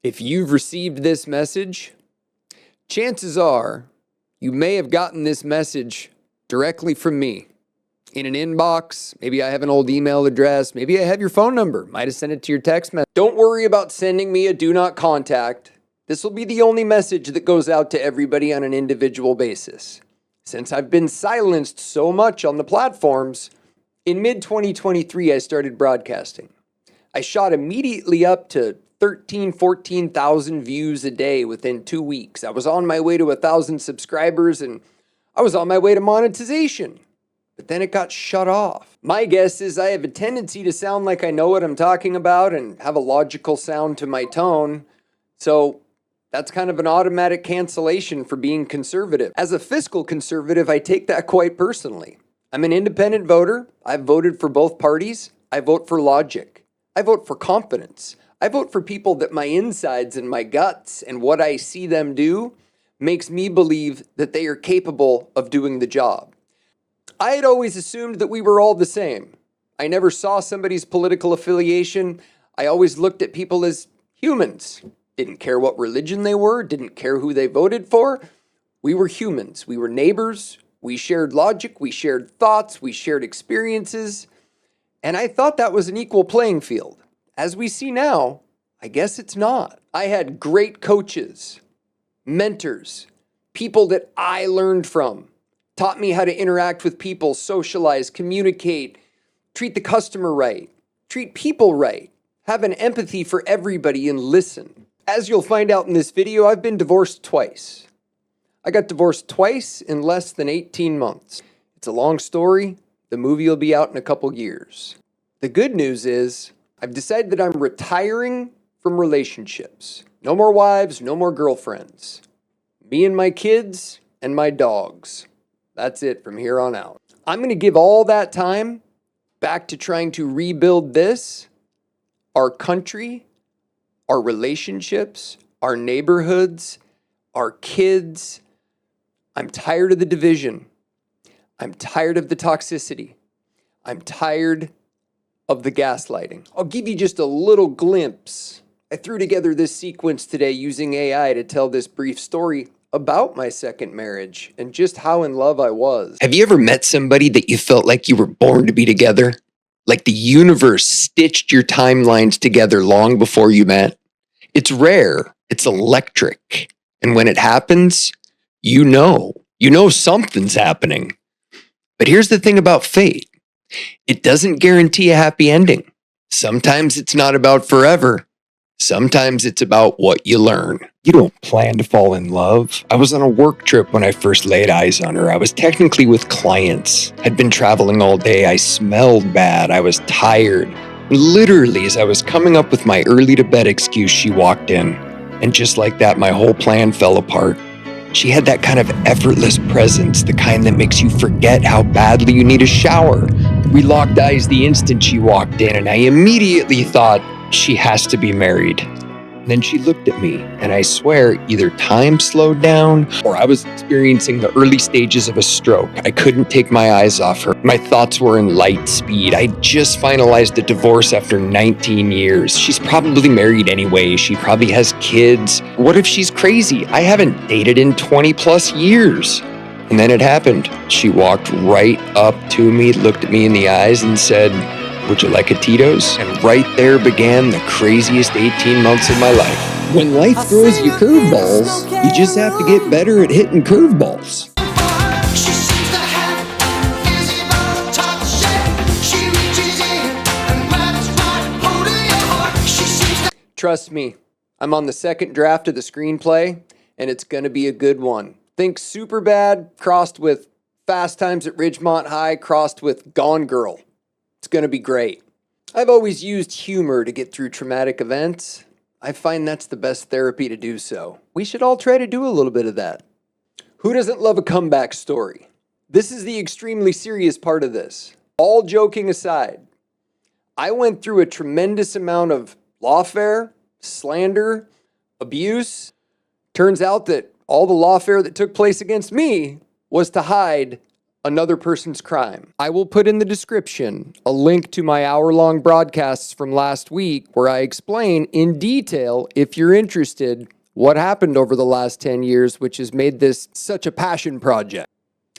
If you've received this message, chances are you may have gotten this message directly from me in an inbox. Maybe I have an old email address. Maybe I have your phone number. Might have sent it to your text message. Don't worry about sending me a do not contact. This will be the only message that goes out to everybody on an individual basis. Since I've been silenced so much on the platforms, in mid-2023 I started broadcasting. I shot immediately up to 14,000 views a day within 2 weeks. I was on my way to 1,000 subscribers and I was on my way to monetization. But then it got shut off. My guess is I have a tendency to sound like I know what I'm talking about and have a logical sound to my tone. So that's kind of an automatic cancellation for being conservative. As a fiscal conservative, I take that quite personally. I'm an independent voter. I've voted for both parties. I vote for logic. I vote for confidence. I vote for people that my insides and my guts and what I see them do makes me believe that they are capable of doing the job. I had always assumed that we were all the same. I never saw somebody's political affiliation. I always looked at people as humans. Didn't care what religion they were, didn't care who they voted for. We were humans. We were neighbors. We shared logic. We shared thoughts. We shared experiences. And I thought that was an equal playing field. As we see now, I guess it's not. I had great coaches, mentors, people that I learned from, taught me how to interact with people, socialize, communicate, treat the customer right, treat people right, have an empathy for everybody and listen. As you'll find out in this video, I've been divorced twice. I got divorced twice in less than 18 months. It's a long story. The movie will be out in a couple years. The good news is I've decided that I'm retiring from relationships. No more wives, no more girlfriends. Me and my kids and my dogs. That's it from here on out. I'm going to give all that time back to trying to rebuild this, our country, our relationships, our neighborhoods, our kids. I'm tired of the division. I'm tired of the toxicity. I'm tired of the gaslighting. I'll give you just a little glimpse. I threw together this sequence today using AI to tell this brief story about my second marriage and just how in love I was. Have you ever met somebody that you felt like you were born to be together? Like the universe stitched your timelines together long before you met? It's rare. It's electric. And when it happens, you know something's happening. But here's the thing about fate. It doesn't guarantee a happy ending. Sometimes it's not about forever. Sometimes it's about what you learn. You don't plan to fall in love. I was on a work trip when I first laid eyes on her. I was technically with clients. I'd been traveling all day. I smelled bad. I was tired. Literally, as I was coming up with my early to bed excuse, she walked in. And just like that, my whole plan fell apart. She had that kind of effortless presence, the kind that makes you forget how badly you need a shower. We locked eyes the instant she walked in, and I immediately thought, she has to be married. And then she looked at me, and I swear either time slowed down or I was experiencing the early stages of a stroke. I couldn't take my eyes off her. My thoughts were in light speed. I just finalized a divorce after 19 years. She's probably married anyway. She probably has kids. What if she's crazy? I haven't dated in 20 plus years. And then it happened. She walked right up to me, looked at me in the eyes and said, "Would you like a Tito's?" And right there began the craziest 18 months of my life. When life throws you curveballs, you just have to get better at hitting curveballs. Trust me, I'm on the second draft of the screenplay, and it's gonna be a good one. Think Superbad crossed with Fast Times at Ridgemont High crossed with Gone Girl. It's going to be great. I've always used humor to get through traumatic events. I find that's the best therapy to do so. We should all try to do a little bit of that. Who doesn't love a comeback story? This is the extremely serious part of this. All joking aside, I went through a tremendous amount of lawfare, slander, abuse. Turns out that all the lawfare that took place against me was to hide another person's crime. I will put in the description a link to my hour-long broadcasts from last week where I explain in detail, if you're interested, what happened over the last 10 years, which has made this such a passion project.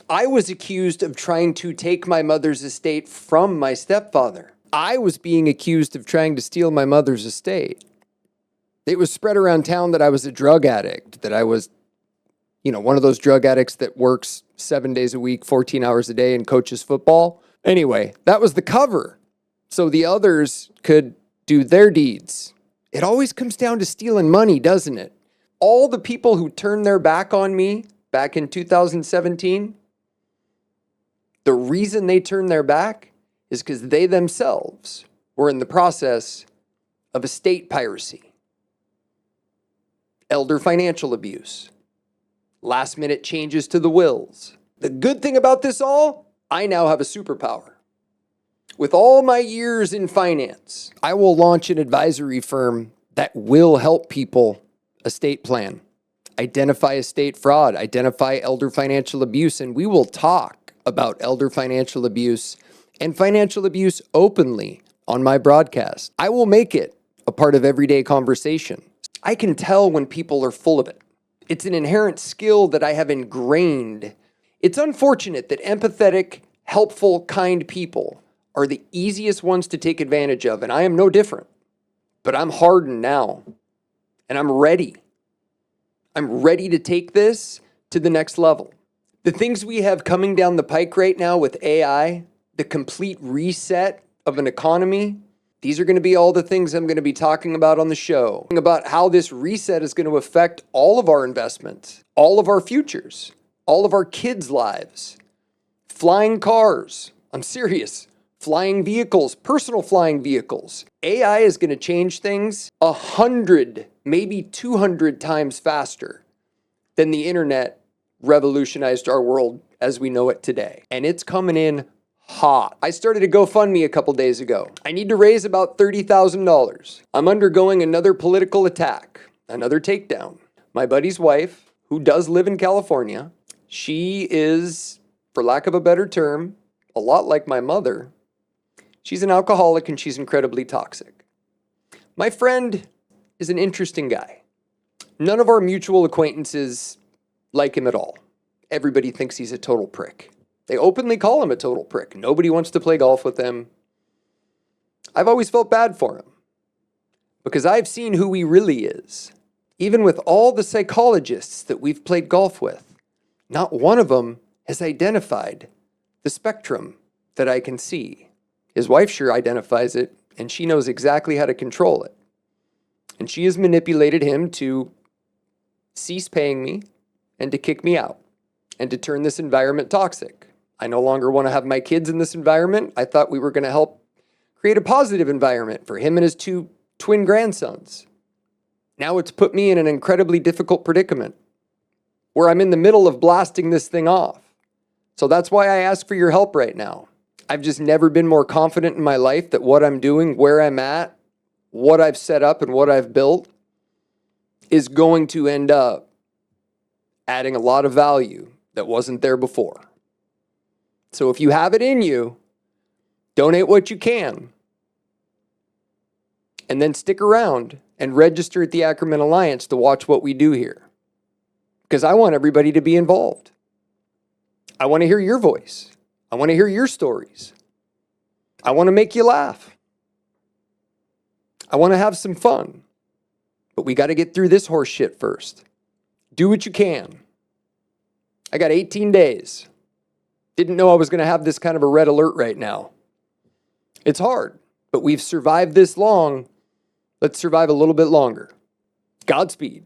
I was accused of trying to take my mother's estate from my stepfather. I was being accused of trying to steal my mother's estate. It was spread around town that I was a drug addict, that I was, one of those drug addicts that works 7 days a week, 14 hours a day and coaches football. Anyway, that was the cover. So the others could do their deeds. It always comes down to stealing money, doesn't it? All the people who turned their back on me back in 2017, the reason they turned their back is because they themselves were in the process of estate piracy, elder financial abuse, last-minute changes to the wills. The good thing about this all, I now have a superpower. With all my years in finance, I will launch an advisory firm that will help people estate plan, identify estate fraud, identify elder financial abuse, and we will talk about elder financial abuse and financial abuse openly on my broadcast. I will make it a part of everyday conversation. I can tell when people are full of it. It's an inherent skill that I have ingrained. It's unfortunate that empathetic, helpful, kind people are the easiest ones to take advantage of, and I am no different. But I'm hardened now, and I'm ready. I'm ready to take this to the next level. The things we have coming down the pike right now with AI, the complete reset of an economy, these are going to be all the things I'm going to be talking about on the show, about how this reset is going to affect all of our investments, all of our futures, all of our kids' lives, flying cars. I'm serious. Flying vehicles, personal flying vehicles. AI is going to change things 100, maybe 200 times faster than the internet revolutionized our world as we know it today. And it's coming in hot. I started a GoFundMe a couple days ago. I need to raise about $30,000. I'm undergoing another political attack, another takedown. My buddy's wife, who does live in California, she is, for lack of a better term, a lot like my mother. She's an alcoholic and she's incredibly toxic. My friend is an interesting guy. None of our mutual acquaintances like him at all. Everybody thinks he's a total prick. They openly call him a total prick. Nobody wants to play golf with him. I've always felt bad for him because I've seen who he really is. Even with all the psychologists that we've played golf with, not one of them has identified the spectrum that I can see. His wife sure identifies it, and she knows exactly how to control it. And she has manipulated him to cease paying me and to kick me out and to turn this environment toxic. I no longer want to have my kids in this environment. I thought we were going to help create a positive environment for him and his two twin grandsons. Now it's put me in an incredibly difficult predicament where I'm in the middle of blasting this thing off. So that's why I ask for your help right now. I've just never been more confident in my life that what I'm doing, where I'm at, what I've set up and what I've built is going to end up adding a lot of value that wasn't there before. So if you have it in you, donate what you can. And then stick around and register at the Ackerman Alliance to watch what we do here. Because I want everybody to be involved. I want to hear your voice. I want to hear your stories. I want to make you laugh. I want to have some fun. But we got to get through this horse shit first. Do what you can. I got 18 days. Didn't know I was going to have this kind of a red alert right now. It's hard, but we've survived this long. Let's survive a little bit longer. Godspeed.